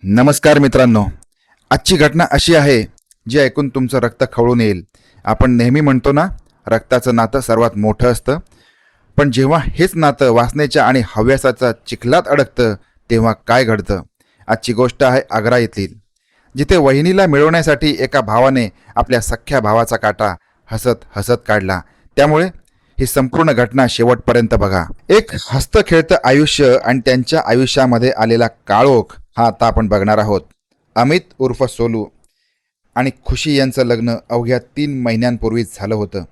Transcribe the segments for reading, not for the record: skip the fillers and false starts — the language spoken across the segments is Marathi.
नमस्कार मित्रांनो. आजची घटना अशी आहे जी ऐकून तुमचं रक्त खवळून येईल. आपण नेहमी म्हणतो ना, रक्ताचं नातं सर्वात मोठं असतं. पण जेव्हा हेच नातं वासनेच्या आणि हव्यासाच्या चिखलात अडकतं तेव्हा काय घडतं? आजची गोष्ट आहे आग्रा येथील, जिथे वहिनीला मिळवण्यासाठी एका भावाने आपल्या सख्ख्या भावाचा काटा हसत हसत काढला. त्यामुळे ही संपूर्ण घटना शेवटपर्यंत बघा. एक हसतं खेळतं आयुष्य आणि त्यांच्या आयुष्यामध्ये आलेला काळोख हा आता आपण बघणार आहोत. अमित उर्फ सोलू आणि खुशी यांचं लग्न अवघ्या 3 महिन्यांपूर्वीच झालं होतं.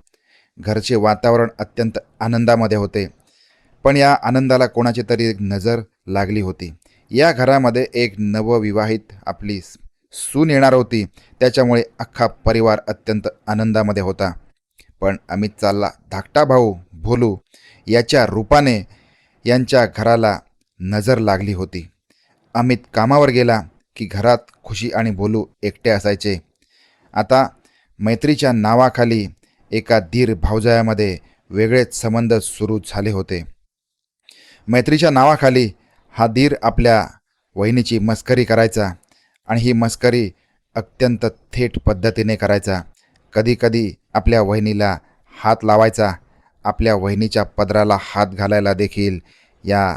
घरचे वातावरण अत्यंत आनंदामध्ये होते. पण या आनंदाला कोणाची तरी एक नजर लागली होती. या घरामध्ये एक नवविवाहित आपली सून येणार होती. त्याच्यामुळे अख्खा परिवार अत्यंत आनंदामध्ये होता. पण अमित चालला धाकटा भाऊ भोलू याच्या रूपाने यांच्या घराला नजर लागली होती. अमित कामावर गेला की घरात खुशी आणि भोलू एकटे असायचे. आता मैत्रीच्या नावाखाली एका धीर भावजायामध्ये वेगळेच संबंध सुरू झाले होते. मैत्रीच्या नावाखाली हा धीर आपल्या वहिनीची मस्करी करायचा आणि ही मस्करी अत्यंत थेट पद्धतीने करायचा. कधीकधी आपल्या वहिनीला हात लावायचा. आपल्या वहिनीच्या पदराला हात घालायला देखील या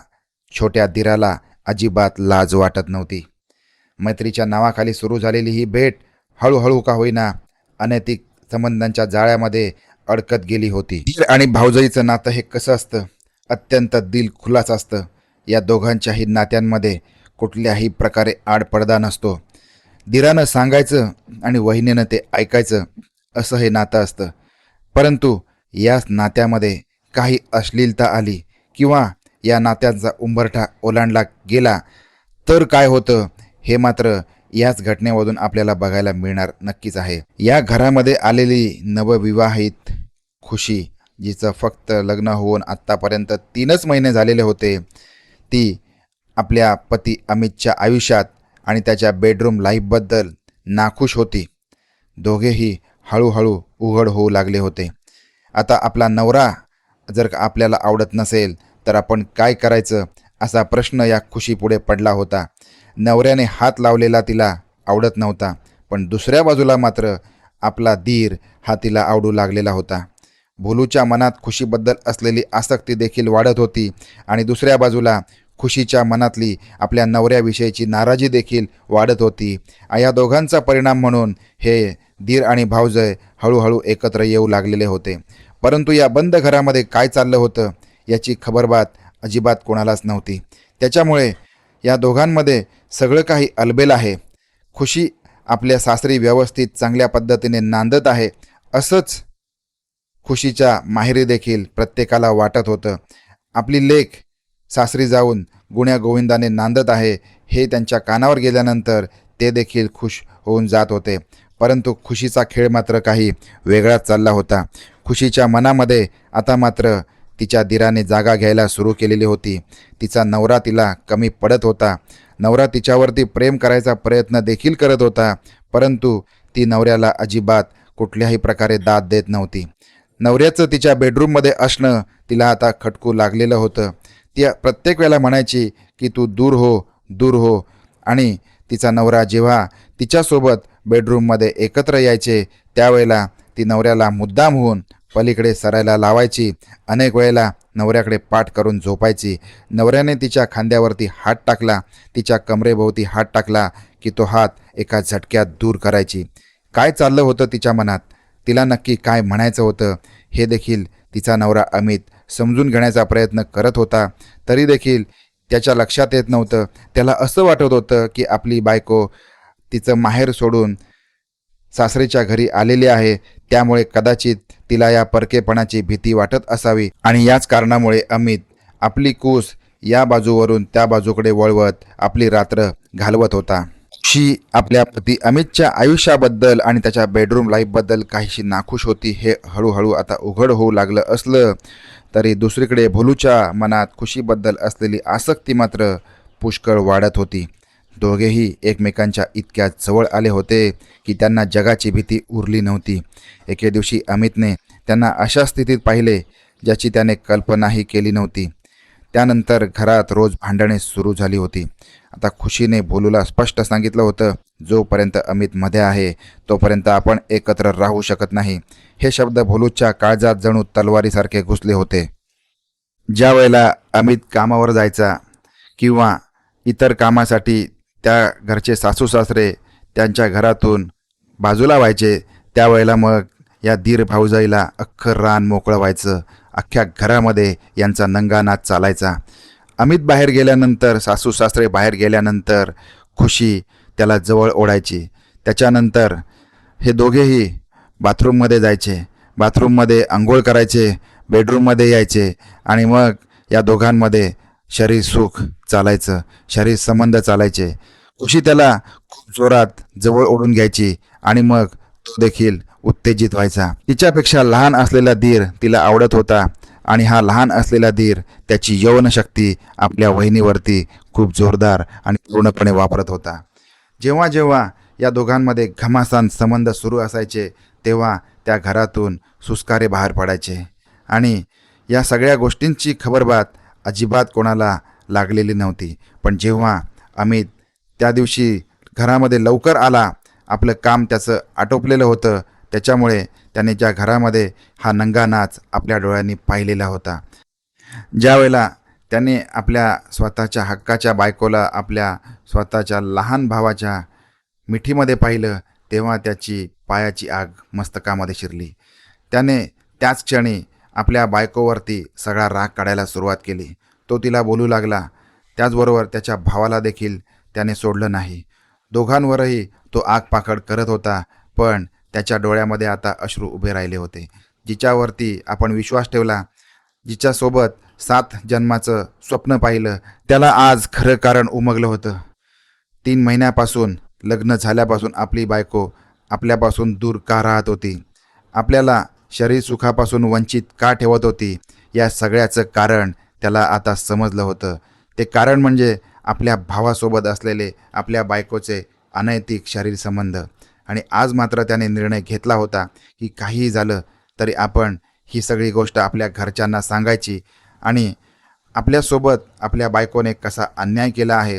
छोट्या धीराला अजिबात लाज वाटत नव्हती. मैत्रीच्या नावाखाली सुरू झालेली ही भेट हळूहळू का होईना अनैतिक संबंधांच्या जाळ्यामध्ये अडकत गेली होती. धीर आणि भावजाईचं नातं हे कसं असतं? अत्यंत दिलखुलास असतं. या दोघांच्याही नात्यांमध्ये कुठल्याही प्रकारे आडपडदा नसतो. धीरानं सांगायचं आणि वहिनीनं ते ऐकायचं असं हे नातं असतं. परंतु याच नात्यामध्ये काही अश्लीलता आली किंवा या नात्यांचा उंबरठा ओलांडला गेला तर काय होतं हे मात्र याच घटनेमधून आपल्याला बघायला मिळणार नक्कीच आहे. या घरामध्ये आलेली नवविवाहित खुशी, जिचं फक्त लग्न होऊन आत्तापर्यंत 3च महिने झालेले होते, ती आपल्या पती अमितच्या आयुष्यात आणि त्याच्या बेडरूम लाईफबद्दल नाखुश होती. दोघेही हळूहळू उघड होऊ लागले होते. आता आपला नवरा जर का आपल्याला आवडत नसेल तर आपण काय करायचं असा प्रश्न या खुशीपुढे पडला होता. नवऱ्याने हात लावलेला तिला आवडत नव्हता, पण दुसऱ्या बाजूला मात्र आपला धीर हा तिला आवडू लागलेला होता. भोलूच्या मनात खुशीबद्दल असलेली आसक्ती देखील वाढत होती आणि दुसऱ्या बाजूला खुशीच्या मनातली आपल्या नवऱ्याविषयीची नाराजी देखील वाढत होती. या दोघांचा परिणाम म्हणून हे धीर आणि भावजय हळूहळू एकत्र येऊ लागलेले होते. परंतु या बंद घरामध्ये काय चाललं होतं याची खबरबात अजिबात कोणालाच नव्हती. त्याच्यामुळे या दोघांमध्ये सगळं काही अलबेल आहे. खुशी आपल्या सासरी व्यवस्थित चांगल्या पद्धतीने नांदत आहे असंच खुशीच्या माहेरी देखील प्रत्येकाला वाटत होतं. आपली लेक सासरी जाऊन गुण्यागोविंदाने नांदत आहे हे त्यांच्या कानावर गेल्यानंतर ते देखील खुश होऊन जात होते. परंतु खुशीचा खेळ मात्र काही वेगळाच चालला होता. खुशीच्या मनामध्ये आता मात्र तिच्या धीराने जागा घ्यायला सुरू केलेली होती. तिचा नवरा तिला कमी पडत होता. नवरा तिच्यावरती प्रेम करायचा प्रयत्न देखील करत होता, परंतु ती नवऱ्याला अजिबात कुठल्याही प्रकारे दाद देत नव्हती. नवऱ्याचं तिच्या बेडरूममध्ये असणं तिला आता खटकू लागलेलं होतं. ती प्रत्येक वेळेला म्हणायची की तू दूर हो, दूर हो. आणि तिचा नवरा जेव्हा तिच्यासोबत बेडरूममध्ये एकत्र यायचे त्यावेळेला ती नवऱ्याला मुद्दाम होऊन पलीकडे सरायला लावायची. अनेक वेळेला नवऱ्याकडे पाठ करून झोपायची. नवऱ्याने तिच्या खांद्यावरती हात टाकला, तिच्या कमरेभोवती हात टाकला की तो हात एका झटक्यात दूर करायची. काय चाललं होतं तिच्या मनात, तिला नक्की काय म्हणायचं होतं हे देखील तिचा नवरा अमित समजून घेण्याचा प्रयत्न करत होता. तरी देखील त्याच्या लक्षात येत नव्हतं. त्याला असं वाटत होतं की आपली बायको तिचं माहेर सोडून सासरीच्या घरी आलेली आहे, त्यामुळे कदाचित तिला या परकेपणाची भीती वाटत असावी आणि याच कारणामुळे अमित आपली कूस या बाजूवरून त्या बाजूकडे वळवत आपली रात्र घालवत होता. शी आपल्या पती अमितच्या आयुष्याबद्दल आणि त्याच्या बेडरूम लाईफबद्दल काहीशी नाखुश होती. हे हळूहळू आता उघड होऊ लागलं असलं तरी दुसरीकडे भोलूच्या मनात खुशीबद्दल असलेली आसक्ती मात्र पुष्कळ वाढत होती. दोघेही एकमेकांच्या इतक्या जवळ आले होते की त्यांना जगाची भीती उरली नव्हती. एके दिवशी अमितने त्यांना अशा स्थितीत पाहिले ज्याची त्याने कल्पनाही केली नव्हती. त्यानंतर घरात रोज भांडणे सुरू झाली होती. आता खुशीने भोलूला स्पष्ट सांगितलं होतं, जोपर्यंत अमित मध्ये आहे तोपर्यंत आपण एकत्र राहू शकत नाही. हे शब्द भोलूच्या काळजात जणू तलवारीसारखे घुसले होते. ज्या वेळेला अमित कामावर जायचा किंवा इतर कामासाठी त्या घरचे सासू सासरे त्यांच्या घरातून बाजूला व्हायचे, त्यावेळेला मग या धीर भाऊजाईला अख्खं रान मोकळं व्हायचं. अख्ख्या घरामध्ये यांचा नंगानाच चालायचा. अमित बाहेर गेल्यानंतर, सासू सासरे बाहेर गेल्यानंतर खुशी त्याला जवळ ओढायची. त्याच्यानंतर हे दोघेही बाथरूममध्ये जायचे, बाथरूममध्ये आंघोळ करायचे, बेडरूममध्ये यायचे आणि मग या दोघांमध्ये शरीर सुख चालायचं, शरीर संबंध चालायचे. खुशी त्याला खूप जोरात जवळ ओढून घ्यायची आणि मग तो देखील उत्तेजित व्हायचा. तिच्यापेक्षा लहान असलेला धीर तिला आवडत होता आणि हा लहान असलेला धीर त्याची यौवनशक्ती आपल्या वहिनीवरती खूप जोरदार आणि पूर्णपणे वापरत होता. जेव्हा जेव्हा या दोघांमध्ये घमासान संबंध सुरू असायचे तेव्हा त्या घरातून सुस्कारे बाहेर पडायचे आणि या सगळ्या गोष्टींची खबरबात अजिबात कोणाला लागलेली नव्हती. पण जेव्हा अमित त्या दिवशी घरामध्ये लवकर आला, आपलं काम त्याचं आटोपलेलं होतं, त्याच्यामुळे त्याने ज्या घरामध्ये हा नंगा नाच आपल्या डोळ्यांनी पाहिलेला होता, ज्या वेळेला त्याने आपल्या स्वतःच्या हक्काच्या बायकोला आपल्या स्वतःच्या लहान भावाच्या मिठीमध्ये पाहिलं, तेव्हा त्याची पायाची आग मस्तकामध्ये शिरली. त्याने त्याच क्षणी आपल्या बायकोवरती सगळा राग काढायला सुरुवात केली. तो तिला बोलू लागला. त्याचबरोबर त्याच्या भावाला देखील त्याने सोडलं नाही. दोघांवरही तो आगपाखड करत होता, पण त्याच्या डोळ्यामध्ये आता अश्रू उभे राहिले होते. जिच्यावरती आपण विश्वास ठेवला, जिच्यासोबत 7 जन्माचं स्वप्न पाहिलं, त्याला आज खरं कारण उमगलं होतं. 3 महिन्यापासून लग्न झाल्यापासून आपली बायको आपल्यापासून दूर का राहत होती, आपल्याला शरीर सुखापासून वंचित का ठेवत होती, या सगळ्याचं कारण त्याला आता समजलं होतं. ते कारण म्हणजे आपल्या भावासोबत असलेले आपल्या बायकोचे अनैतिक शरीर संबंध. आणि आज मात्र त्याने निर्णय घेतला होता की काहीही झालं तरी आपण ही सगळी गोष्ट आपल्या घरच्यांना सांगायची आणि आपल्यासोबत आपल्या बायकोने कसा अन्याय केला आहे.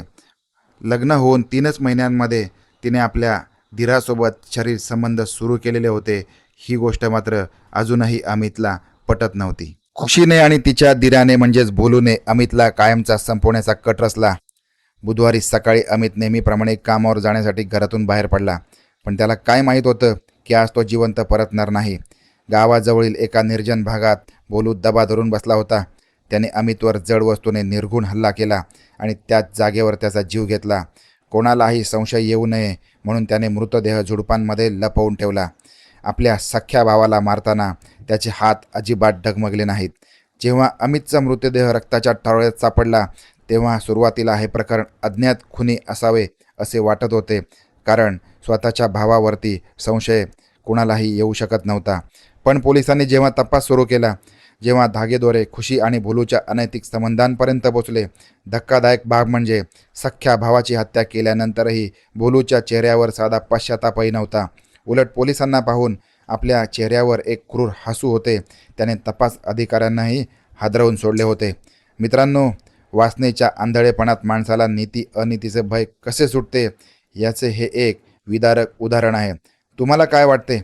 लग्न होऊन 3च महिन्यांमध्ये तिने आपल्या धीरासोबत शरीर संबंध सुरू केलेले होते, ही गोष्ट मात्र अजूनही अमितला पटत नव्हती. खुशीने आणि तिच्या धीराने म्हणजेच भोलूने अमितला कायमचा संपवण्याचा कट रचला. बुधवारी सकाळी अमित नेहमीप्रमाणे कामावर जाण्यासाठी घरातून बाहेर पडला, पण त्याला काय माहीत होतं की आज तो जिवंत परतणार नाही. गावाजवळील एका निर्जन भागात भोलू दबा धरून बसला होता. त्याने अमितवर जड वस्तूने निर्घुण हल्ला केला आणि त्याच जागेवर त्याचा जीव घेतला. कोणालाही संशय येऊ नये म्हणून त्याने मृतदेह झुडपांमध्ये लपवून ठेवला. आपल्या सख्ख्या भावाला मारताना त्याचे हात अजिबात डगमगले नाहीत. जेव्हा अमितचा मृतदेह रक्ताच्या टाळ्यात सापडला तेव्हा सुरुवातीला हे प्रकरण अज्ञात खुनी असावे असे वाटत होते, कारण स्वतःच्या भावावरती संशय कुणालाही येऊ शकत नव्हता. पण पोलिसांनी जेव्हा तपास सुरू केला, जेव्हा धागेदोरे खुशी आणि भोलूच्या अनैतिक संबंधांपर्यंत पोचले, धक्कादायक बाब म्हणजे सख्ख्या भावाची हत्या केल्यानंतरही भोलूच्या चेहऱ्यावर साधा पश्चातापही नव्हता. उलट पोलिसांना पाहून आपल्या चेहऱ्यावर एक क्रूर हसू होते. त्याने तपास अधिकाऱ्यांनाही हादरवून सोडले होते. मित्रांनो, वासनेच्या आंधळेपणात माणसाला नीती अनीतीचे भय कसे सुटते याचे हे एक विदारक उदाहरण आहे. तुम्हाला काय वाटते?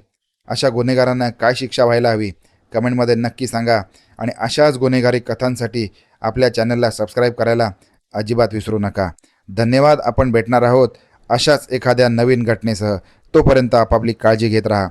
अशा गुन्हेगारांना काय शिक्षा व्हायला हवी? कमेंटमध्ये नक्की सांगा आणि अशाच गुन्हेगारी कथांसाठी आपल्या चॅनलला सबस्क्राईब करायला अजिबात विसरू नका. धन्यवाद. आपण भेटणार आहोत अशाच एखाद्या नवीन घटनेसह. तोपर्यंत आपापली काळजी घेत राहा.